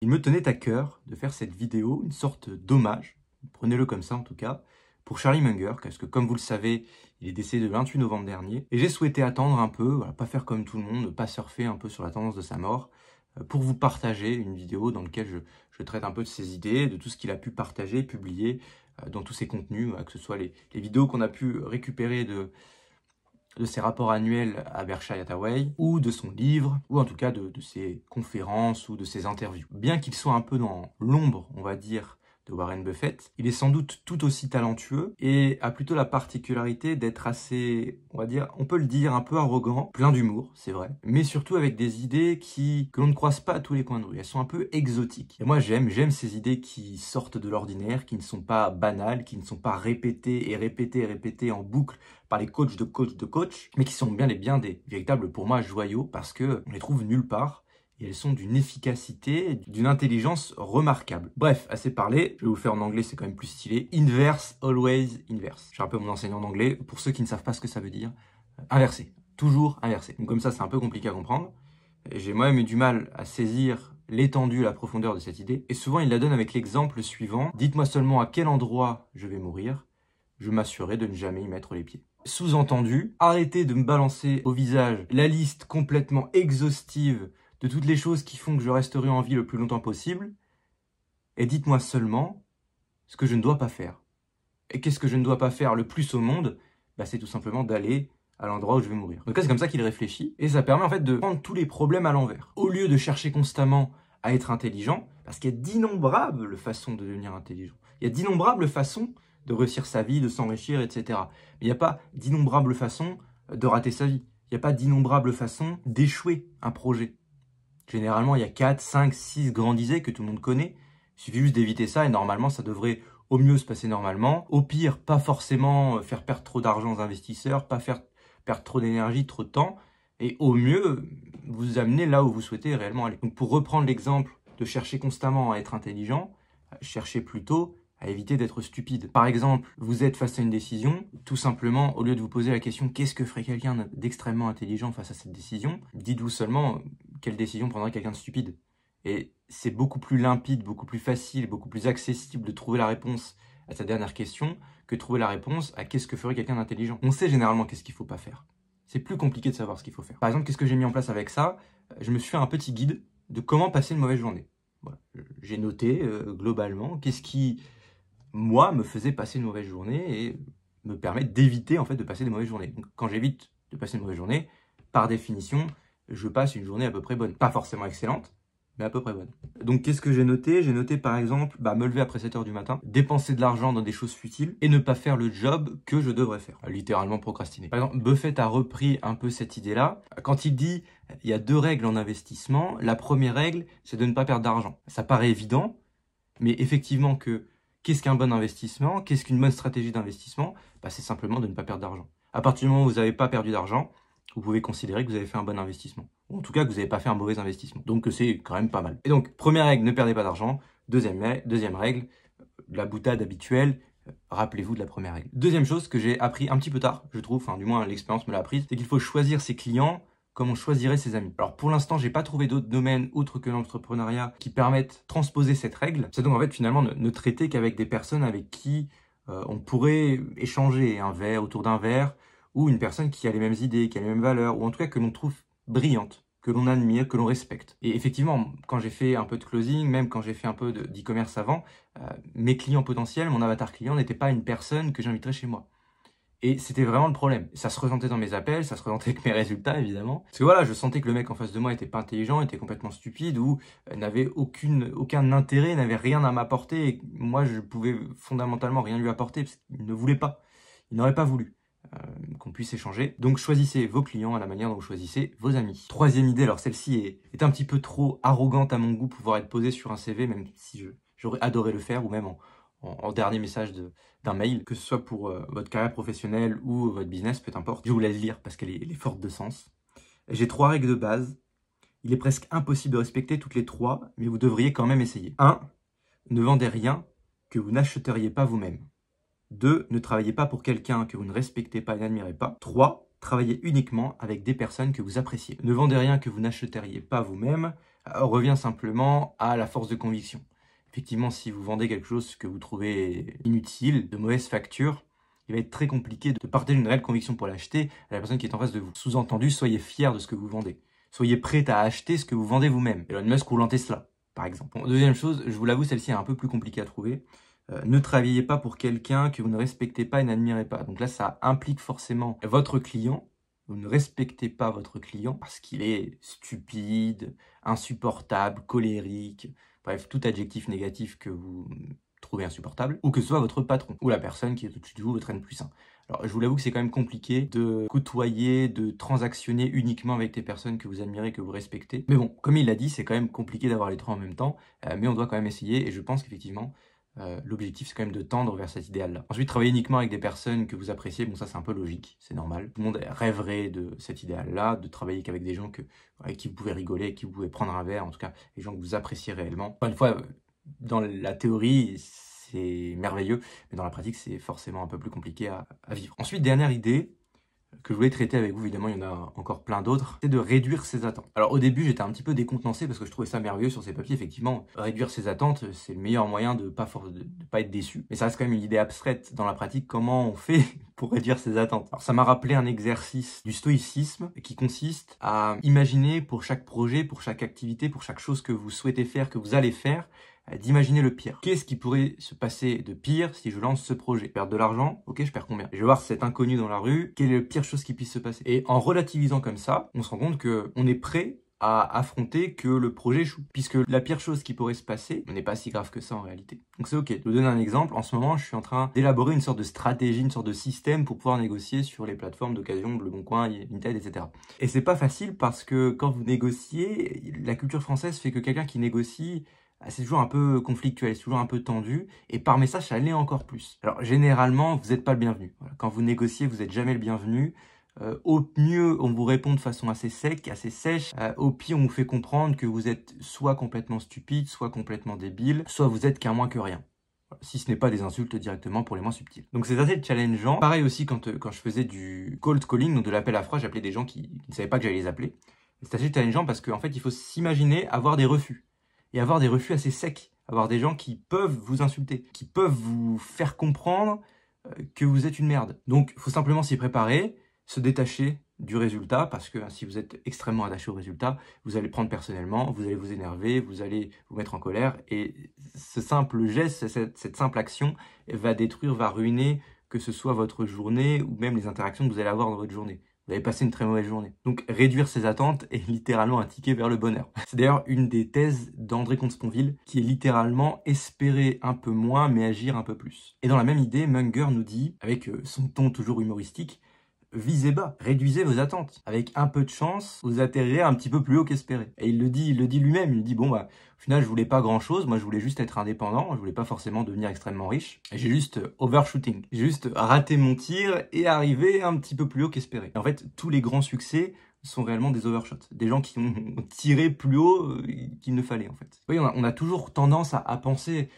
Il me tenait à cœur de faire cette vidéo, une sorte d'hommage, prenez-le comme ça en tout cas, pour Charlie Munger, parce que comme vous le savez, il est décédé le 28 novembre dernier, et j'ai souhaité attendre un peu, voilà, pas faire comme tout le monde, pas surfer un peu sur la tendance de sa mort, pour vous partager une vidéo dans laquelle je traite un peu de ses idées, de tout ce qu'il a pu partager, publier dans tous ses contenus, que ce soit les vidéos qu'on a pu récupérer de ses rapports annuels à Berkshire Hathaway, ou de son livre, ou en tout cas de ses conférences ou de ses interviews. Bien qu'il soit un peu dans l'ombre, on va dire, de Warren Buffett, il est sans doute tout aussi talentueux et a plutôt la particularité d'être assez, on va dire, on peut le dire, un peu arrogant, plein d'humour, c'est vrai, mais surtout avec des idées que l'on ne croise pas à tous les coins de rue. Elles sont un peu exotiques. Et moi j'aime ces idées qui sortent de l'ordinaire, qui ne sont pas banales, qui ne sont pas répétées et répétées et répétées en boucle par les coachs de coachs, mais qui sont bien des véritables, pour moi, joyaux, parce que on les trouve nulle part, et elles sont d'une efficacité, d'une intelligence remarquable. Bref, assez parlé, je vais vous le faire en anglais, c'est quand même plus stylé. Inverse, always inverse. Je suis un peu mon enseignant d'anglais, pour ceux qui ne savent pas ce que ça veut dire. Inverser, toujours inverser. Donc comme ça, c'est un peu compliqué à comprendre. J'ai moi-même eu du mal à saisir l'étendue, la profondeur de cette idée. Et souvent, il la donne avec l'exemple suivant. Dites-moi seulement à quel endroit je vais mourir. Je m'assurerai de ne jamais y mettre les pieds. Sous-entendu, arrêtez de me balancer au visage la liste complètement exhaustive de toutes les choses qui font que je resterai en vie le plus longtemps possible, et dites-moi seulement ce que je ne dois pas faire. Et qu'est-ce que je ne dois pas faire le plus au monde? C'est tout simplement d'aller à l'endroit où je vais mourir. Donc là, c'est comme ça qu'il réfléchit, et ça permet en fait de prendre tous les problèmes à l'envers. Au lieu de chercher constamment à être intelligent, parce qu'il y a d'innombrables façons de devenir intelligent. Il y a d'innombrables façons de réussir sa vie, de s'enrichir, etc. Mais il n'y a pas d'innombrables façons de rater sa vie. Il n'y a pas d'innombrables façons d'échouer un projet. Généralement, il y a 4, 5, 6 grandes idées que tout le monde connaît. Il suffit juste d'éviter ça et normalement, ça devrait au mieux se passer normalement. Au pire, pas forcément faire perdre trop d'argent aux investisseurs, pas faire perdre trop d'énergie, trop de temps. Et au mieux, vous amener là où vous souhaitez réellement aller. Donc pour reprendre l'exemple de chercher constamment à être intelligent, cherchez plutôt à éviter d'être stupide. Par exemple, vous êtes face à une décision, tout simplement, au lieu de vous poser la question « Qu'est-ce que ferait quelqu'un d'extrêmement intelligent face à cette décision ?» Dites-vous seulement « Quelle décision prendrait quelqu'un de stupide ?» Et c'est beaucoup plus limpide, beaucoup plus facile, beaucoup plus accessible de trouver la réponse à cette dernière question que de trouver la réponse à « Qu'est-ce que ferait quelqu'un d'intelligent ?» On sait généralement qu'est-ce qu'il ne faut pas faire. C'est plus compliqué de savoir ce qu'il faut faire. Par exemple, qu'est-ce que j'ai mis en place avec ça? Je me suis fait un petit guide de comment passer une mauvaise journée. Voilà. J'ai noté globalement qu'est-ce qui moi, me faisait passer une mauvaise journée et me permet d'éviter en fait de passer des mauvaises journées. Donc, quand j'évite de passer une mauvaise journée, par définition, je passe une journée à peu près bonne. Pas forcément excellente, mais à peu près bonne. Donc, qu'est-ce que j'ai noté? J'ai noté par exemple, me lever après 7 h du matin, dépenser de l'argent dans des choses futiles et ne pas faire le job que je devrais faire. Littéralement procrastiner. Par exemple, Buffett a repris un peu cette idée-là. Quand il dit, il y a 2 règles en investissement. La première règle, c'est de ne pas perdre d'argent. Ça paraît évident, mais effectivement qu'est-ce qu'un bon investissement? Qu'est-ce qu'une bonne stratégie d'investissement? C'est simplement de ne pas perdre d'argent. À partir du moment où vous n'avez pas perdu d'argent, vous pouvez considérer que vous avez fait un bon investissement. Ou en tout cas, que vous n'avez pas fait un mauvais investissement. Donc, c'est quand même pas mal. Et donc, première règle, ne perdez pas d'argent. Deuxième règle, la boutade habituelle, rappelez-vous de la première règle. Deuxième chose que j'ai appris un petit peu tard, je trouve, du moins l'expérience me l'a apprise, c'est qu'il faut choisir ses clients comme on choisirait ses amis. Alors pour l'instant, j'ai pas trouvé d'autres domaines outre que l'entrepreneuriat qui permettent de transposer cette règle. C'est donc en fait finalement ne traiter qu'avec des personnes avec qui on pourrait échanger un verre autour d'un verre, ou une personne qui a les mêmes idées, qui a les mêmes valeurs, ou en tout cas que l'on trouve brillante, que l'on admire, que l'on respecte. Et effectivement, quand j'ai fait un peu de closing, même quand j'ai fait un peu d'e-commerce avant, mes clients potentiels, mon avatar client n'était pas une personne que j'inviterais chez moi. Et c'était vraiment le problème. Ça se ressentait dans mes appels, ça se ressentait avec mes résultats, évidemment. Parce que voilà, je sentais que le mec en face de moi était pas intelligent, était complètement stupide, ou n'avait aucun intérêt, n'avait rien à m'apporter, et moi, je pouvais fondamentalement rien lui apporter, parce qu'il ne voulait pas. Il n'aurait pas voulu qu'on puisse échanger. Donc, choisissez vos clients à la manière dont vous choisissez vos amis. Troisième idée, alors celle-ci est un petit peu trop arrogante à mon goût, pouvoir être posée sur un CV, même si j'aurais adoré le faire, ou même en dernier message d'un mail, que ce soit pour votre carrière professionnelle ou votre business, peu importe. Je vous laisse lire parce qu'elle est forte de sens. J'ai 3 règles de base. Il est presque impossible de respecter toutes les 3, mais vous devriez quand même essayer. 1. Ne vendez rien que vous n'achèteriez pas vous-même. 2. Ne travaillez pas pour quelqu'un que vous ne respectez pas et n'admirez pas. 3. Travaillez uniquement avec des personnes que vous appréciez. Ne vendez rien que vous n'achèteriez pas vous-même. revient simplement à la force de conviction. Effectivement, si vous vendez quelque chose que vous trouvez inutile, de mauvaise facture, il va être très compliqué de partager une réelle conviction pour l'acheter à la personne qui est en face de vous. Sous-entendu, soyez fiers de ce que vous vendez. Soyez prêts à acheter ce que vous vendez vous-même. Elon Musk roulant Tesla, par exemple. Bon, deuxième chose, je vous l'avoue, celle-ci est un peu plus compliquée à trouver. Ne travaillez pas pour quelqu'un que vous ne respectez pas et n'admirez pas. Donc là, ça implique forcément votre client. Vous ne respectez pas votre client parce qu'il est stupide, insupportable, colérique, bref, tout adjectif négatif que vous trouvez insupportable, ou que ce soit votre patron, ou la personne qui est au-dessus de vous, votre N+1. Alors, je vous l'avoue que c'est quand même compliqué de côtoyer, de transactionner uniquement avec des personnes que vous admirez, que vous respectez. Mais bon, comme il l'a dit, c'est quand même compliqué d'avoir les trois en même temps, mais on doit quand même essayer, et je pense qu'effectivement, l'objectif, c'est quand même de tendre vers cet idéal-là. Ensuite, travailler uniquement avec des personnes que vous appréciez, bon ça c'est un peu logique, c'est normal. Tout le monde rêverait de cet idéal-là, de travailler qu'avec des gens avec qui vous pouvez rigoler, avec qui vous pouvez prendre un verre, en tout cas, des gens que vous appréciez réellement. Encore une fois, dans la théorie, c'est merveilleux, mais dans la pratique, c'est forcément un peu plus compliqué à vivre. Ensuite, dernière idée que je voulais traiter avec vous, évidemment, il y en a encore plein d'autres, c'est de réduire ses attentes. Alors au début, j'étais un petit peu décontenancé parce que je trouvais ça merveilleux sur ces papiers, effectivement. Réduire ses attentes, c'est le meilleur moyen de pas être déçu. Mais ça reste quand même une idée abstraite dans la pratique, comment on fait pour réduire ses attentes. Alors ça m'a rappelé un exercice du stoïcisme qui consiste à imaginer pour chaque projet, pour chaque activité, pour chaque chose que vous souhaitez faire, que vous allez faire, d'imaginer le pire. Qu'est-ce qui pourrait se passer de pire si je lance ce projet? Perdre de l'argent? Ok, je perds combien? Je vais voir cet inconnu dans la rue, quelle est la pire chose qui puisse se passer? Et en relativisant comme ça, on se rend compte qu'on est prêt à affronter que le projet échoue. Puisque la pire chose qui pourrait se passer n'est pas si grave que ça en réalité. Donc c'est ok. Je vous donne un exemple. En ce moment, je suis en train d'élaborer une sorte de stratégie, une sorte de système pour pouvoir négocier sur les plateformes d'occasion, Le Bon Coin, Vinted, etc. Et c'est pas facile parce que quand vous négociez, la culture française fait que quelqu'un qui négocie, c'est toujours un peu conflictuel, c'est toujours un peu tendu, et par message, ça l'est encore plus. Alors, généralement, vous n'êtes pas le bienvenu. Voilà. Quand vous négociez, vous n'êtes jamais le bienvenu. Au mieux, on vous répond de façon assez sec, assez sèche. Au pire, on vous fait comprendre que vous êtes soit complètement stupide, soit complètement débile, soit vous êtes qu'un moins que rien. Voilà. Si ce n'est pas des insultes directement pour les moins subtils. Donc c'est assez challengeant. Pareil aussi quand je faisais du cold calling, donc de l'appel à froid, j'appelais des gens qui ne savaient pas que j'allais les appeler. C'est assez challengeant parce qu'en fait, il faut s'imaginer avoir des refus. Et avoir des refus assez secs, avoir des gens qui peuvent vous insulter, qui peuvent vous faire comprendre que vous êtes une merde. Donc, il faut simplement s'y préparer, se détacher du résultat, parce que si vous êtes extrêmement attaché au résultat, vous allez prendre personnellement, vous allez vous énerver, vous allez vous mettre en colère, et ce simple geste, cette simple action va détruire, va ruiner, que ce soit votre journée, ou même les interactions que vous allez avoir dans votre journée. Vous avez passé une très mauvaise journée. Donc réduire ses attentes est littéralement un ticket vers le bonheur. C'est d'ailleurs une des thèses d'André Comte-Sponville qui est littéralement espérer un peu moins mais agir un peu plus. Et dans la même idée, Munger nous dit, avec son ton toujours humoristique, visez bas, réduisez vos attentes. Avec un peu de chance, vous atterrirez un petit peu plus haut qu'espéré. Et il le dit lui-même, il dit bon bah au final je voulais pas grand chose, moi je voulais juste être indépendant, je voulais pas forcément devenir extrêmement riche. Et j'ai juste overshooting, j'ai juste raté mon tir et arrivé un petit peu plus haut qu'espéré. En fait, tous les grands succès sont réellement des overshots, des gens qui ont tiré plus haut qu'il ne fallait en fait. Oui, on a toujours tendance à penser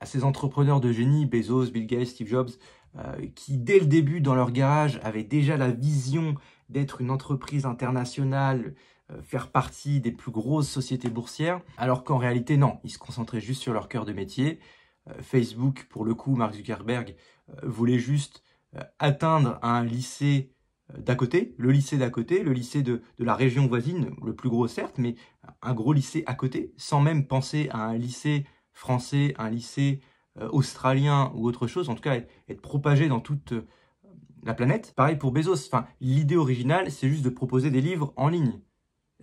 à ces entrepreneurs de génie, Bezos, Bill Gates, Steve Jobs, qui dès le début dans leur garage avaient déjà la vision d'être une entreprise internationale, faire partie des plus grosses sociétés boursières, alors qu'en réalité non, ils se concentraient juste sur leur cœur de métier. Facebook, pour le coup, Mark Zuckerberg, voulait juste atteindre un lycée d'à côté, le lycée d'à côté, le lycée de la région voisine, le plus gros certes, mais un gros lycée à côté, sans même penser à un lycée français, un lycée australien ou autre chose, en tout cas être propagé dans toute la planète. Pareil pour Bezos, enfin, l'idée originale, c'est juste de proposer des livres en ligne.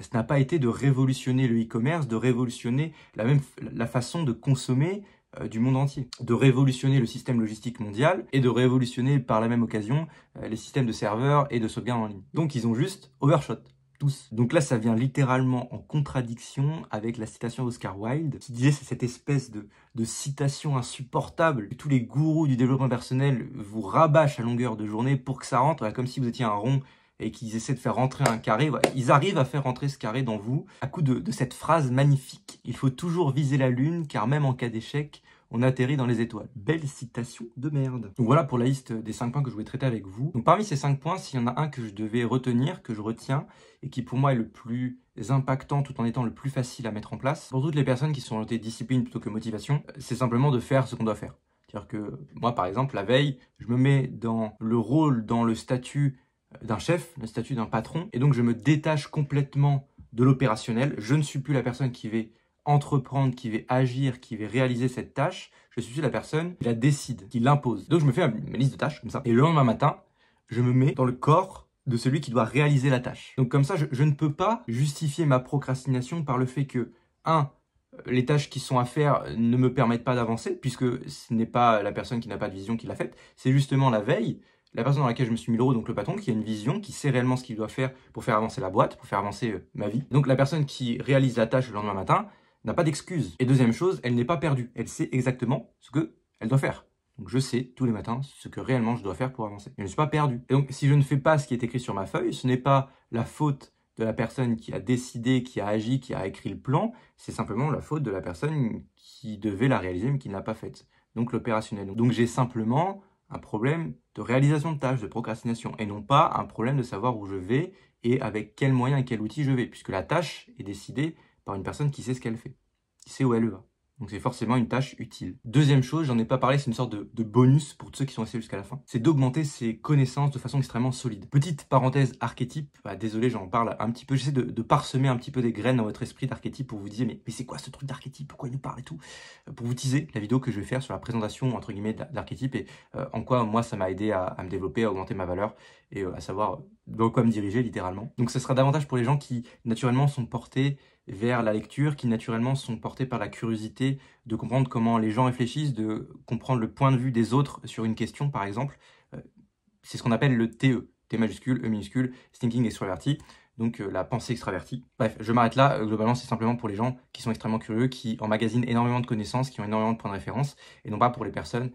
Ce n'a pas été de révolutionner le e-commerce, de révolutionner la façon de consommer du monde entier, de révolutionner le système logistique mondial et de révolutionner par la même occasion les systèmes de serveurs et de sauvegarde en ligne. Donc ils ont juste overshot. Tous. Donc là, ça vient littéralement en contradiction avec la citation d'Oscar Wilde, qui disait c'est cette espèce de citation insupportable que tous les gourous du développement personnel vous rabâchent à longueur de journée pour que ça rentre, comme si vous étiez un rond et qu'ils essaient de faire rentrer un carré. Voilà. Ils arrivent à faire rentrer ce carré dans vous à coup de cette phrase magnifique. Il faut toujours viser la lune, car même en cas d'échec, on atterrit dans les étoiles. Belle citation de merde. Donc voilà pour la liste des 5 points que je voulais traiter avec vous. Donc parmi ces 5 points, s'il y en a un que je devais retenir, que je retiens, et qui pour moi est le plus impactant tout en étant le plus facile à mettre en place. Pour toutes les personnes qui sont orientées discipline plutôt que motivation, c'est simplement de faire ce qu'on doit faire. C'est-à-dire que moi, par exemple, la veille, je me mets dans le rôle, dans le statut d'un chef, le statut d'un patron, et donc je me détache complètement de l'opérationnel. Je ne suis plus la personne qui va entreprendre, qui va agir, qui va réaliser cette tâche. Je suis la personne qui la décide, qui l'impose. Donc je me fais ma liste de tâches comme ça. Et le lendemain matin, je me mets dans le corps de celui qui doit réaliser la tâche. Donc comme ça, je ne peux pas justifier ma procrastination par le fait que, les tâches qui sont à faire ne me permettent pas d'avancer, puisque ce n'est pas la personne qui n'a pas de vision qui l'a faite, c'est justement la veille, la personne dans laquelle je me suis mis le rôle, donc le patron, qui a une vision, qui sait réellement ce qu'il doit faire pour faire avancer la boîte, pour faire avancer ma vie. Donc la personne qui réalise la tâche le lendemain matin n'a pas d'excuse. Et deuxième chose, elle n'est pas perdue. Elle sait exactement ce qu'elle doit faire. Donc je sais tous les matins ce que réellement je dois faire pour avancer. Je ne suis pas perdu. Et donc si je ne fais pas ce qui est écrit sur ma feuille, ce n'est pas la faute de la personne qui a décidé, qui a agi, qui a écrit le plan, c'est simplement la faute de la personne qui devait la réaliser mais qui ne l'a pas faite. Donc l'opérationnel. Donc j'ai simplement un problème de réalisation de tâches, de procrastination, et non pas un problème de savoir où je vais et avec quels moyens et quel outil je vais, puisque la tâche est décidée par une personne qui sait ce qu'elle fait, qui sait où elle va. Donc c'est forcément une tâche utile. Deuxième chose, j'en ai pas parlé, c'est une sorte de bonus pour tous ceux qui sont restés jusqu'à la fin. C'est d'augmenter ses connaissances de façon extrêmement solide. Petite parenthèse archétype, désolé j'en parle un petit peu, j'essaie de parsemer un petit peu des graines dans votre esprit d'archétype pour vous dire mais c'est quoi ce truc d'archétype, pourquoi il nous parle et tout, pour vous teaser la vidéo que je vais faire sur la présentation entre guillemets d'archétype et en quoi moi ça m'a aidé à me développer, à augmenter ma valeur et à savoir dans quoi me diriger littéralement. Donc ce sera davantage pour les gens qui naturellement sont portés vers la lecture, qui naturellement sont portés par la curiosité de comprendre comment les gens réfléchissent, de comprendre le point de vue des autres sur une question par exemple. C'est ce qu'on appelle le TE, T majuscule, E minuscule, thinking extraverti, donc la pensée extravertie. Bref, je m'arrête là, globalement c'est simplement pour les gens qui sont extrêmement curieux, qui emmagasinent énormément de connaissances, qui ont énormément de points de référence, et non pas pour les personnes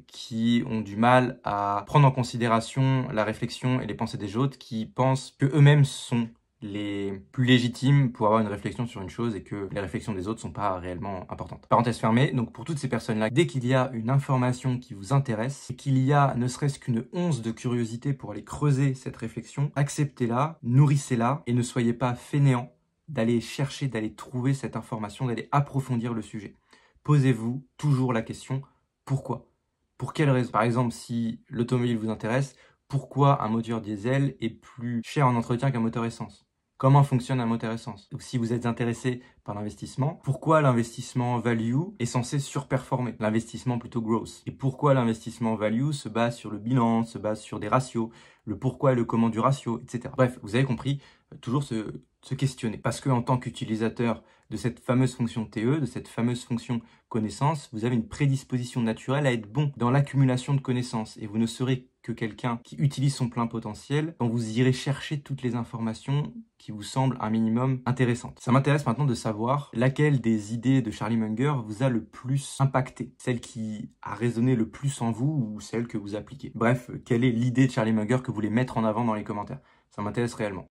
qui ont du mal à prendre en considération la réflexion et les pensées des autres, qui pensent que eux-mêmes sont les plus légitimes pour avoir une réflexion sur une chose et que les réflexions des autres sont pas réellement importantes. Parenthèse fermée, donc pour toutes ces personnes-là, dès qu'il y a une information qui vous intéresse et qu'il y a ne serait-ce qu'une once de curiosité pour aller creuser cette réflexion, acceptez-la, nourrissez-la et ne soyez pas fainéants d'aller chercher, d'aller trouver cette information, d'aller approfondir le sujet. Posez-vous toujours la question « Pourquoi ?» Pour quelle raison? Par exemple, si l'automobile vous intéresse, pourquoi un moteur diesel est plus cher en entretien qu'un moteur essence? Comment fonctionne un moteur essence? Donc si vous êtes intéressé par l'investissement, pourquoi l'investissement value est censé surperformer l'investissement plutôt growth? Et pourquoi l'investissement value se base sur le bilan, se base sur des ratios, le pourquoi et le comment du ratio, etc. Bref, vous avez compris, toujours se questionner. Parce qu'en tant qu'utilisateur de cette fameuse fonction TE, de cette fameuse fonction connaissance, vous avez une prédisposition naturelle à être bon dans l'accumulation de connaissances. Et vous ne serez que quelqu'un qui utilise son plein potentiel quand vous irez chercher toutes les informations qui vous semblent un minimum intéressantes. Ça m'intéresse maintenant de savoir laquelle des idées de Charlie Munger vous a le plus impacté, celle qui a résonné le plus en vous ou celle que vous appliquez. Bref, quelle est l'idée de Charlie Munger que vous voulez mettre en avant dans les commentaires? Ça m'intéresse réellement.